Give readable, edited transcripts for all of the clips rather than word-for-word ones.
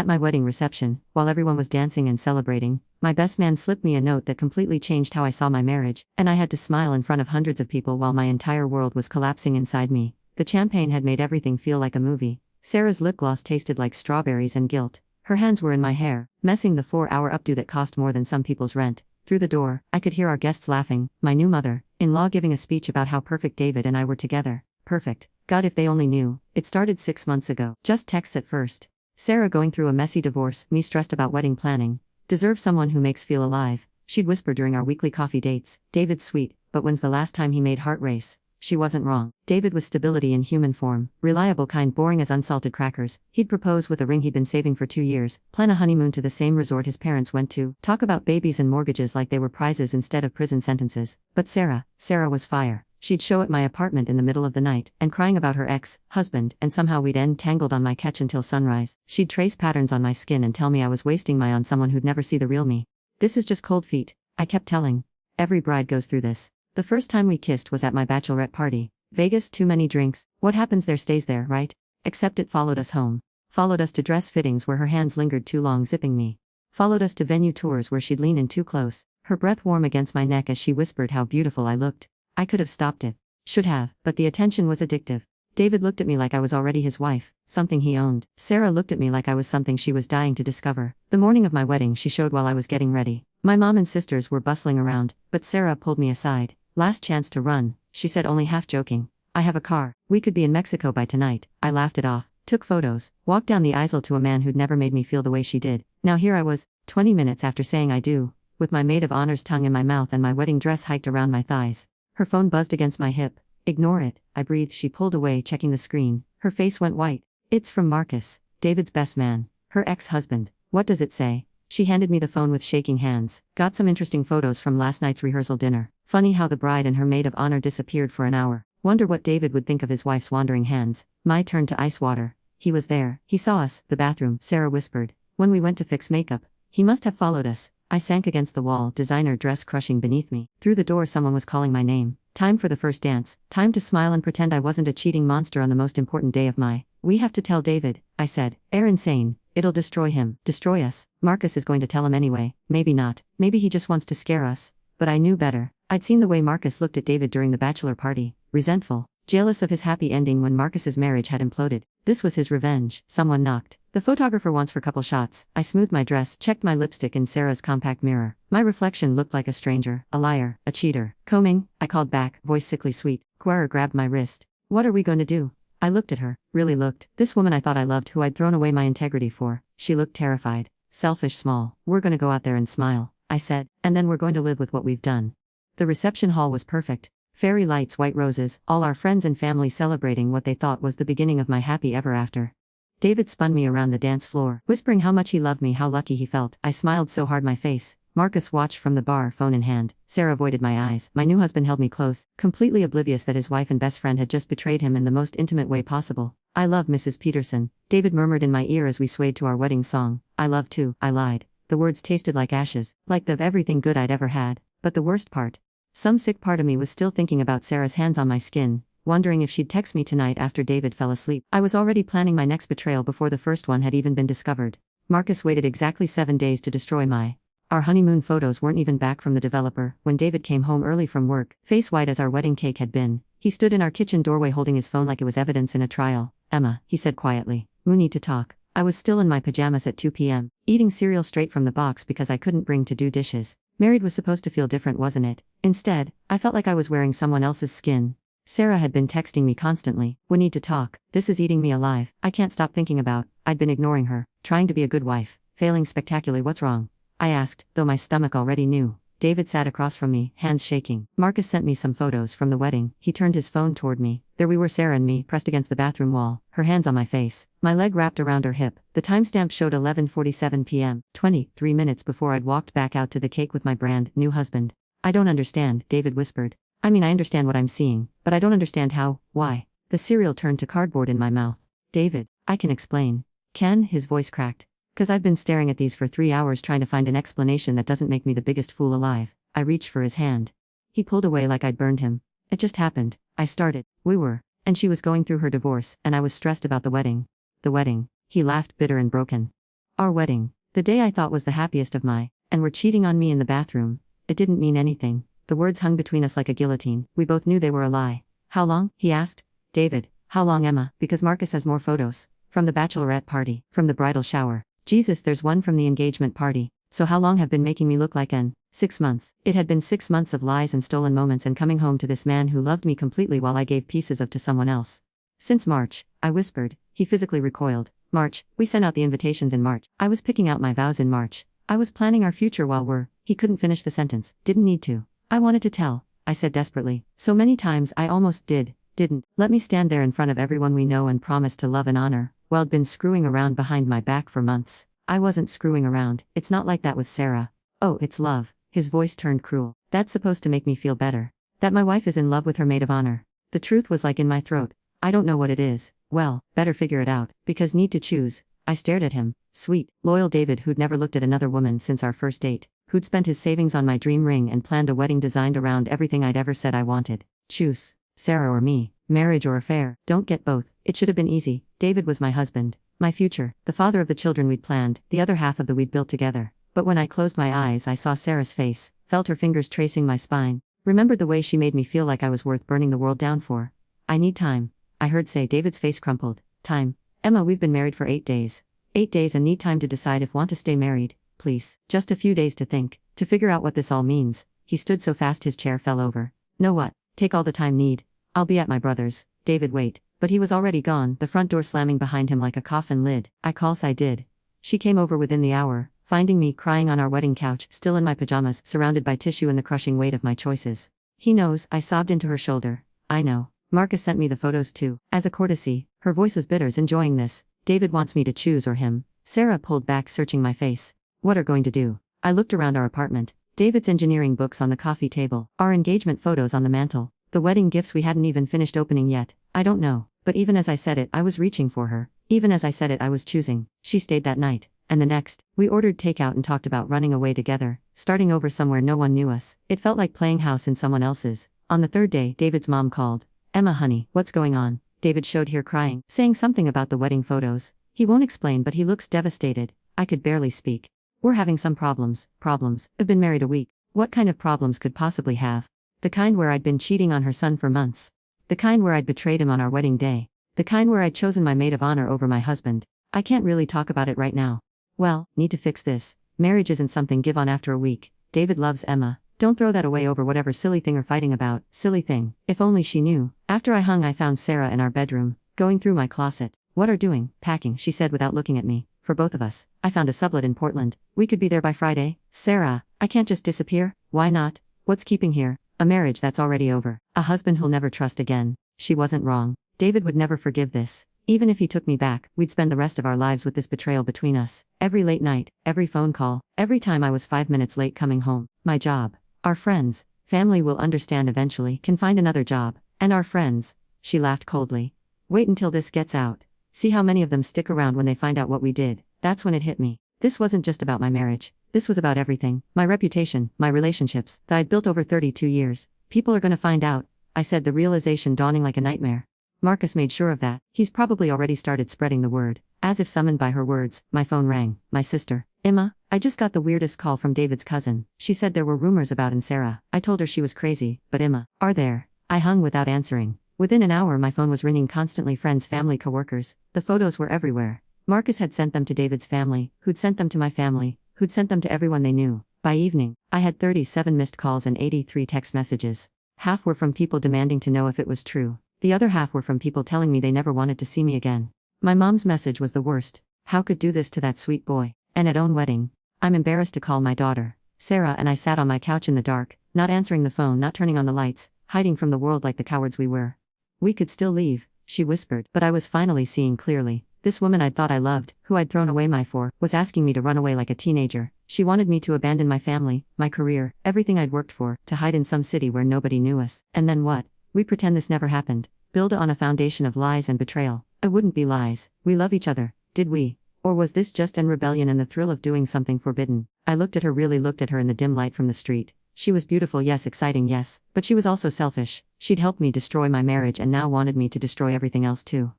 At my wedding reception, while everyone was dancing and celebrating, my best man slipped me a note that completely changed how I saw my marriage, and I had to smile in front of hundreds of people while my entire world was collapsing inside me. The champagne had made everything feel like a movie. Sarah's lip gloss tasted like strawberries and guilt. Her hands were in my hair, messing the 4-hour updo that cost more than some people's rent. Through the door, I could hear our guests laughing, my new mother-in-law giving a speech about how perfect David and I were together. Perfect. God, if they only knew. It started 6 months ago. Just texts at first. Sarah going through a messy divorce, me stressed about wedding planning. Deserve someone who makes feel alive, she'd whisper during our weekly coffee dates. David's sweet, but when's the last time he made heart race? She wasn't wrong. David was stability in human form, reliable kind, boring as unsalted crackers. He'd propose with a ring he'd been saving for 2 years, plan a honeymoon to the same resort his parents went to, talk about babies and mortgages like they were prizes instead of prison sentences. But Sarah was fire. She'd show at my apartment in the middle of the night, and crying about her ex-husband, and somehow we'd end tangled on my couch until sunrise. She'd trace patterns on my skin and tell me I was wasting my on someone who'd never see the real me. This is just cold feet, I kept telling. Every bride goes through this. The first time we kissed was at my bachelorette party. Vegas, too many drinks. What happens there stays there, right? Except it followed us home. Followed us to dress fittings where her hands lingered too long zipping me. Followed us to venue tours where she'd lean in too close, her breath warm against my neck as she whispered how beautiful I looked. I could have stopped it. Should have, but the attention was addictive. David looked at me like I was already his wife, something he owned. Sarah looked at me like I was something she was dying to discover. The morning of my wedding she showed while I was getting ready. My mom and sisters were bustling around, but Sarah pulled me aside. Last chance to run, she said, only half joking. I have a car. We could be in Mexico by tonight. I laughed it off, took photos, walked down the aisle to a man who'd never made me feel the way she did. Now here I was, 20 minutes after saying I do, with my maid of honor's tongue in my mouth and my wedding dress hiked around my thighs. Her phone buzzed against my hip. Ignore it, I breathed. She pulled away, checking the screen. Her face went white. It's from Marcus, David's best man, her ex-husband. What does it say? She handed me the phone with shaking hands. Got some interesting photos from last night's rehearsal dinner. Funny how the bride and her maid of honor disappeared for an hour. Wonder what David would think of his wife's wandering hands. My turn to ice water. He was there. He saw us, the bathroom, Sarah whispered. When we went to fix makeup. He must have followed us. I sank against the wall, designer dress crushing beneath me. Through the door someone was calling my name. Time for the first dance. Time to smile and pretend I wasn't a cheating monster on the most important day of my. We have to tell David, I said. Air insane. It'll destroy him. Destroy us. Marcus is going to tell him anyway. Maybe not. Maybe he just wants to scare us. But I knew better. I'd seen the way Marcus looked at David during the bachelor party. Resentful. Jealous of his happy ending when Marcus's marriage had imploded. This was his revenge. Someone knocked. The photographer wants for couple shots. I smoothed my dress, checked my lipstick in Sarah's compact mirror. My reflection looked like a stranger, a liar, a cheater. Combing, I called back, voice sickly sweet. Guerra grabbed my wrist. What are we going to do? I looked at her, really looked. This woman I thought I loved, who I'd thrown away my integrity for. She looked terrified. Selfish small. We're going to go out there and smile, I said, and then we're going to live with what we've done. The reception hall was perfect. Fairy lights, white roses, all our friends and family celebrating what they thought was the beginning of my happy ever after. David spun me around the dance floor, whispering how much he loved me, how lucky he felt. I smiled so hard my face. Marcus watched from the bar, phone in hand. Sarah avoided my eyes. My new husband held me close, completely oblivious that his wife and best friend had just betrayed him in the most intimate way possible. I love Mrs. Peterson, David murmured in my ear as we swayed to our wedding song. I love too, I lied. The words tasted like ashes, like the everything good I'd ever had. But the worst part. Some sick part of me was still thinking about Sarah's hands on my skin, wondering if she'd text me tonight after David fell asleep. I was already planning my next betrayal before the first one had even been discovered. Marcus waited exactly 7 days to destroy my. Our honeymoon photos weren't even back from the developer. When David came home early from work, face white as our wedding cake had been, he stood in our kitchen doorway holding his phone like it was evidence in a trial. Emma, he said quietly, we need to talk. I was still in my pajamas at 2 p.m., eating cereal straight from the box because I couldn't bring to do dishes. Married was supposed to feel different, wasn't it? Instead, I felt like I was wearing someone else's skin. Sarah had been texting me constantly. We need to talk. This is eating me alive. I can't stop thinking about. I'd been ignoring her, trying to be a good wife, failing spectacularly. What's wrong? I asked, though my stomach already knew. David sat across from me, hands shaking. Marcus sent me some photos from the wedding. He turned his phone toward me. There we were, Sarah and me, pressed against the bathroom wall, her hands on my face, my leg wrapped around her hip. The timestamp showed 11:47 p.m., 23 minutes before I'd walked back out to the cake with my brand new husband. I don't understand, David whispered. I mean, I understand what I'm seeing, but I don't understand how, why. The cereal turned to cardboard in my mouth. David, I can explain. Ken, his voice cracked. 'Cause I've been staring at these for 3 hours trying to find an explanation that doesn't make me the biggest fool alive. I reached for his hand. He pulled away like I'd burned him. It just happened. I started. We were. And she was going through her divorce, and I was stressed about the wedding. The wedding. He laughed, bitter and broken. Our wedding. The day I thought was the happiest of my, and were cheating on me in the bathroom. It didn't mean anything. The words hung between us like a guillotine. We both knew they were a lie. How long? He asked. David. How long, Emma? Because Marcus has more photos. From the bachelorette party. From the bridal shower. Jesus, there's one from the engagement party. So how long have been making me look like an? 6 months. It had been 6 months of lies and stolen moments and coming home to this man who loved me completely while I gave pieces of to someone else. Since March, I whispered. He physically recoiled. March, we sent out the invitations in March. I was picking out my vows in March. I was planning our future while he couldn't finish the sentence. Didn't need to. I wanted to tell, I said desperately. So many times I almost didn't. Let me stand there in front of everyone we know and promise to love and honor. Well, I'd been screwing around behind my back for months. I wasn't screwing around. It's not like that with Sarah. Oh, it's love. His voice turned cruel. That's supposed to make me feel better. That my wife is in love with her maid of honor. The truth was like in my throat. I don't know what it is. Well, better figure it out, because need to choose. I stared at him. Sweet, loyal David who'd never looked at another woman since our first date, who'd spent his savings on my dream ring and planned a wedding designed around everything I'd ever said I wanted. Choose. Sarah or me. Marriage or affair. Don't get both. It should have been easy. David was my husband. My future. The father of the children we'd planned, the other half of the we'd built together. But when I closed my eyes I saw Sarah's face, felt her fingers tracing my spine, remembered the way she made me feel like I was worth burning the world down for. I need time. I heard say. David's face crumpled. Time. Emma, we've been married for 8 days. 8 days and need time to decide if want to stay married, please. Just a few days to think, to figure out what this all means. He stood so fast his chair fell over. Know what? Take all the time need. I'll be at my brother's. David, wait. But he was already gone, the front door slamming behind him like a coffin lid. I did. She came over within the hour, finding me crying on our wedding couch, still in my pajamas, surrounded by tissue and the crushing weight of my choices. He knows, I sobbed into her shoulder. I know. Marcus sent me the photos too. As a courtesy, her voice was bitter. Enjoying this. David wants me to choose or him. Sarah pulled back, searching my face. What are going to do? I looked around our apartment. David's engineering books on the coffee table. Our engagement photos on the mantle. The wedding gifts we hadn't even finished opening yet. I don't know. But even as I said it, I was reaching for her. Even as I said it, I was choosing. She stayed that night. And the next, we ordered takeout and talked about running away together, starting over somewhere no one knew us. It felt like playing house in someone else's. On the third day, David's mom called. Emma, honey, what's going on? David showed here crying, saying something about the wedding photos. He won't explain, but he looks devastated. I could barely speak. We're having some problems. I've been married a week. What kind of problems could possibly have? The kind where I'd been cheating on her son for months. The kind where I'd betrayed him on our wedding day. The kind where I'd chosen my maid of honor over my husband. I can't really talk about it right now. Well, need to fix this. Marriage isn't something give on after a week. David loves Emma. Don't throw that away over whatever silly thing you're fighting about. Silly thing. If only she knew. After I hung, I found Sarah in our bedroom, going through my closet. What are doing? Packing, she said without looking at me. For both of us. I found a sublet in Portland. We could be there by Friday. Sarah, I can't just disappear. Why not? What's keeping here? A marriage that's already over. A husband who'll never trust again. She wasn't wrong. David would never forgive this. Even if he took me back, we'd spend the rest of our lives with this betrayal between us. Every late night, every phone call, every time I was 5 minutes late coming home. My job. Our friends. Family will understand eventually, can find another job. And our friends. She laughed coldly. Wait until this gets out. See how many of them stick around when they find out what we did. That's when it hit me. This wasn't just about my marriage. This was about everything. My reputation, my relationships, that I'd built over 32 years. People are gonna find out, I said, the realization dawning like a nightmare. Marcus made sure of that. He's probably already started spreading the word. As if summoned by her words, my phone rang. My sister. Emma, I just got the weirdest call from David's cousin. She said there were rumors about Sarah. I told her she was crazy, but Emma, are there? I hung without answering. Within an hour my phone was ringing constantly. Friends, family, coworkers. The photos were everywhere. Marcus had sent them to David's family, who'd sent them to my family, who'd sent them to everyone they knew. By evening, I had 37 missed calls and 83 text messages. Half were from people demanding to know if it was true. The other half were from people telling me they never wanted to see me again. My mom's message was the worst. How could do this to that sweet boy? And at own wedding. I'm embarrassed to call my daughter. Sarah and I sat on my couch in the dark, not answering the phone, not turning on the lights, hiding from the world like the cowards we were. We could still leave, she whispered, but I was finally seeing clearly. This woman I'd thought I loved, who I'd thrown away my for, was asking me to run away like a teenager. She wanted me to abandon my family, my career, everything I'd worked for, to hide in some city where nobody knew us. And then what? We pretend this never happened. Build on a foundation of lies and betrayal. It wouldn't be lies. We love each other, did we? Or was this just an rebellion and the thrill of doing something forbidden? I looked at her, really looked at her in the dim light from the street. She was beautiful, yes, exciting, yes, but she was also selfish. She'd helped me destroy my marriage and now wanted me to destroy everything else too.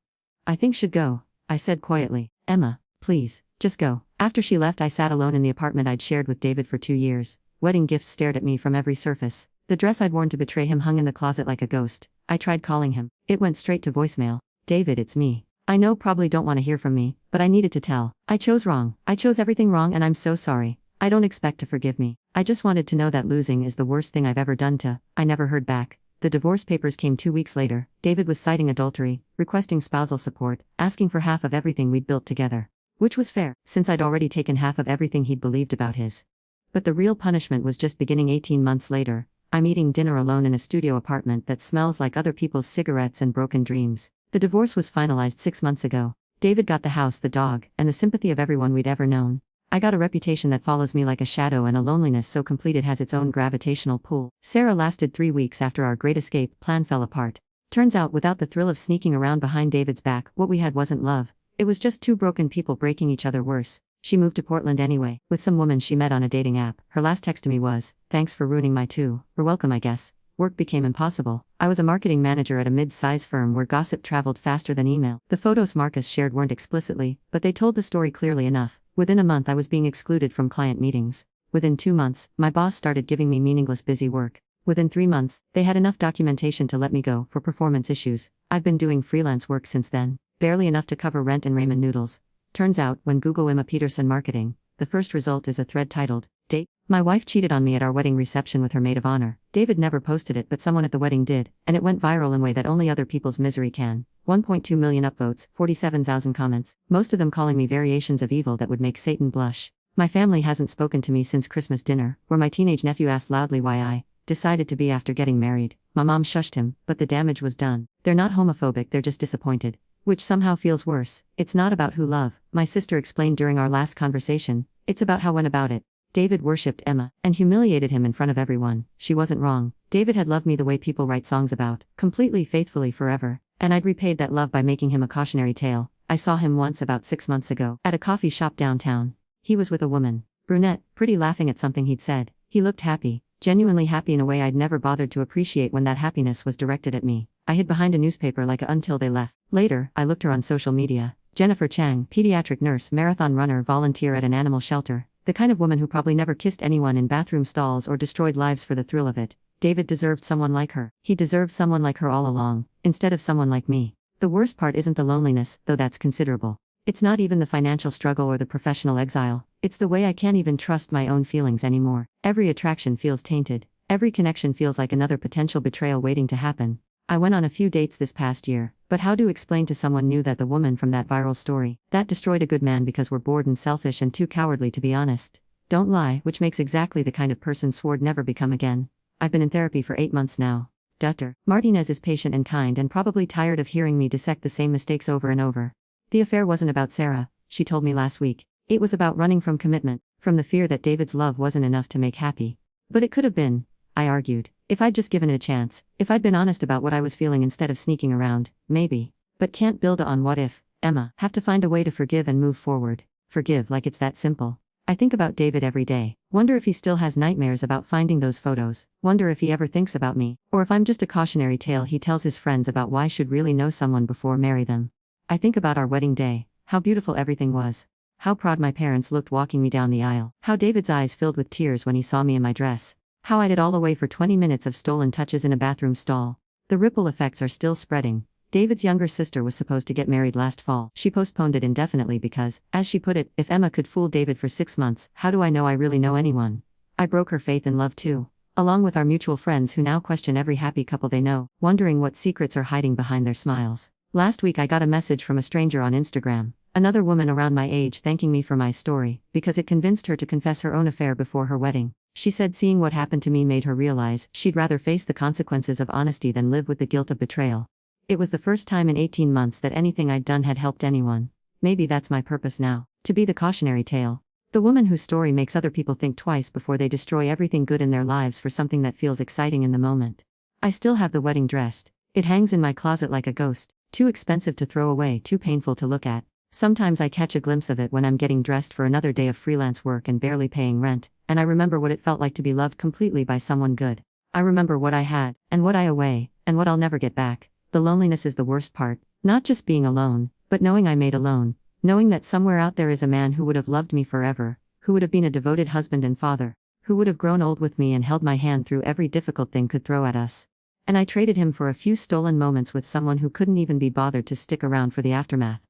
I think should go, I said quietly. Emma, please Just go. After she left, I sat alone in the apartment I'd shared with David for 2 years. Wedding gifts stared at me from every surface. The dress I'd worn to betray him hung in the closet like a ghost. I tried calling him. It went straight to voicemail. David, it's me. I know probably don't want to hear from me, but I needed to tell. I chose wrong. I chose everything wrong and I'm so sorry. I don't expect to forgive me. I just wanted to know that losing is the worst thing I've ever done to. I never heard back. The divorce papers came 2 weeks later. David was citing adultery, requesting spousal support, asking for half of everything we'd built together. Which was fair, since I'd already taken half of everything he'd believed about his. But the real punishment was just beginning 18 months later. I'm eating dinner alone in a studio apartment that smells like other people's cigarettes and broken dreams. The divorce was finalized 6 months ago. David got the house, the dog, and the sympathy of everyone we'd ever known. I got a reputation that follows me like a shadow and a loneliness so complete it has its own gravitational pull. Sarah lasted 3 weeks after our great escape plan fell apart. Turns out, without the thrill of sneaking around behind David's back, what we had wasn't love. It was just two broken people breaking each other worse. She moved to Portland anyway, with some woman she met on a dating app. Her last text to me was, "Thanks for ruining my two. We're welcome, I guess." Work became impossible. I was a marketing manager at a mid-size firm where gossip traveled faster than email. The photos Marcus shared weren't explicitly, but they told the story clearly enough. Within a month I was being excluded from client meetings. Within 2 months, my boss started giving me meaningless busy work. Within 3 months, they had enough documentation to let me go for performance issues. I've been doing freelance work since then, barely enough to cover rent and ramen noodles. Turns out, when Google Emma Peterson marketing, the first result is a thread titled, "Date." My wife cheated on me at our wedding reception with her maid of honor. David never posted it, but someone at the wedding did, and it went viral in a way that only other people's misery can. 1.2 million upvotes, 47,000 comments, most of them calling me variations of evil that would make Satan blush. My family hasn't spoken to me since Christmas dinner, where my teenage nephew asked loudly why I decided to be after getting married. My mom shushed him, but the damage was done. They're not homophobic, they're just disappointed. Which somehow feels worse. It's not about who love, my sister explained during our last conversation. It's about how went about it. David worshipped Emma, and humiliated him in front of everyone. She wasn't wrong. David had loved me the way people write songs about, completely, faithfully, forever, and I'd repaid that love by making him a cautionary tale. I saw him once about 6 months ago, at a coffee shop downtown. He was with a woman. Brunette, pretty, laughing at something he'd said. He looked happy, genuinely happy in a way I'd never bothered to appreciate when that happiness was directed at me. I hid behind a newspaper like until they left. Later, I looked her on social media. Jennifer Chang, pediatric nurse, marathon runner, volunteer at an animal shelter. The kind of woman who probably never kissed anyone in bathroom stalls or destroyed lives for the thrill of it. David deserved someone like her. He deserved someone like her all along, instead of someone like me. The worst part isn't the loneliness, though that's considerable. It's not even the financial struggle or the professional exile. It's the way I can't even trust my own feelings anymore. Every attraction feels tainted. Every connection feels like another potential betrayal waiting to happen. I went on a few dates this past year, but how to explain to someone new that the woman from that viral story that destroyed a good man because we're bored and selfish and too cowardly to be honest, don't lie, which makes exactly the kind of person swored never become again. I've been in therapy for 8 months now. Dr. Martinez is patient and kind and probably tired of hearing me dissect the same mistakes over and over. The affair wasn't about Sarah, she told me last week. It was about running from commitment, from the fear that David's love wasn't enough to make happy. But it could have been, I argued, if I'd just given it a chance, if I'd been honest about what I was feeling instead of sneaking around, maybe. But can't build on what if, Emma. Have to find a way to forgive and move forward. Forgive like it's that simple. I think about David every day. Wonder if he still has nightmares about finding those photos. Wonder if he ever thinks about me, or if I'm just a cautionary tale he tells his friends about why should really know someone before marry them. I think about our wedding day, how beautiful everything was. How proud my parents looked walking me down the aisle. How David's eyes filled with tears when he saw me in my dress. How I did all away for 20 minutes of stolen touches in a bathroom stall. The ripple effects are still spreading. David's younger sister was supposed to get married last fall. She postponed it indefinitely because, as she put it, if Emma could fool David for 6 months, how do I know I really know anyone? I broke her faith in love too. Along with our mutual friends who now question every happy couple they know, wondering what secrets are hiding behind their smiles. Last week I got a message from a stranger on Instagram. Another woman around my age thanking me for my story, because it convinced her to confess her own affair before her wedding. She said seeing what happened to me made her realize she'd rather face the consequences of honesty than live with the guilt of betrayal. It was the first time in 18 months that anything I'd done had helped anyone. Maybe that's my purpose now, to be the cautionary tale. The woman whose story makes other people think twice before they destroy everything good in their lives for something that feels exciting in the moment. I still have the wedding dress. It hangs in my closet like a ghost, too expensive to throw away, too painful to look at. Sometimes I catch a glimpse of it when I'm getting dressed for another day of freelance work and barely paying rent, and I remember what it felt like to be loved completely by someone good. I remember what I had, and what I away, and what I'll never get back. The loneliness is the worst part, not just being alone, but knowing I made alone, Knowing that somewhere out there is a man who would have loved me forever, who would have been a devoted husband and father, who would have grown old with me and held my hand through every difficult thing could throw at us. And I traded him for a few stolen moments with someone who couldn't even be bothered to stick around for the aftermath.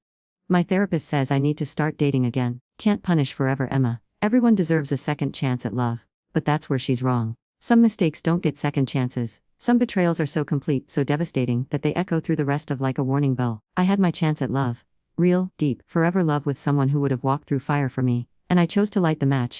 My therapist says I need to start dating again. Can't punish forever, Emma. Everyone deserves a second chance at love. But that's where she's wrong. Some mistakes don't get second chances. Some betrayals are so complete, so devastating, that they echo through the rest of like a warning bell. I had my chance at love. Real, deep, forever love with someone who would have walked through fire for me, and I chose to light the match.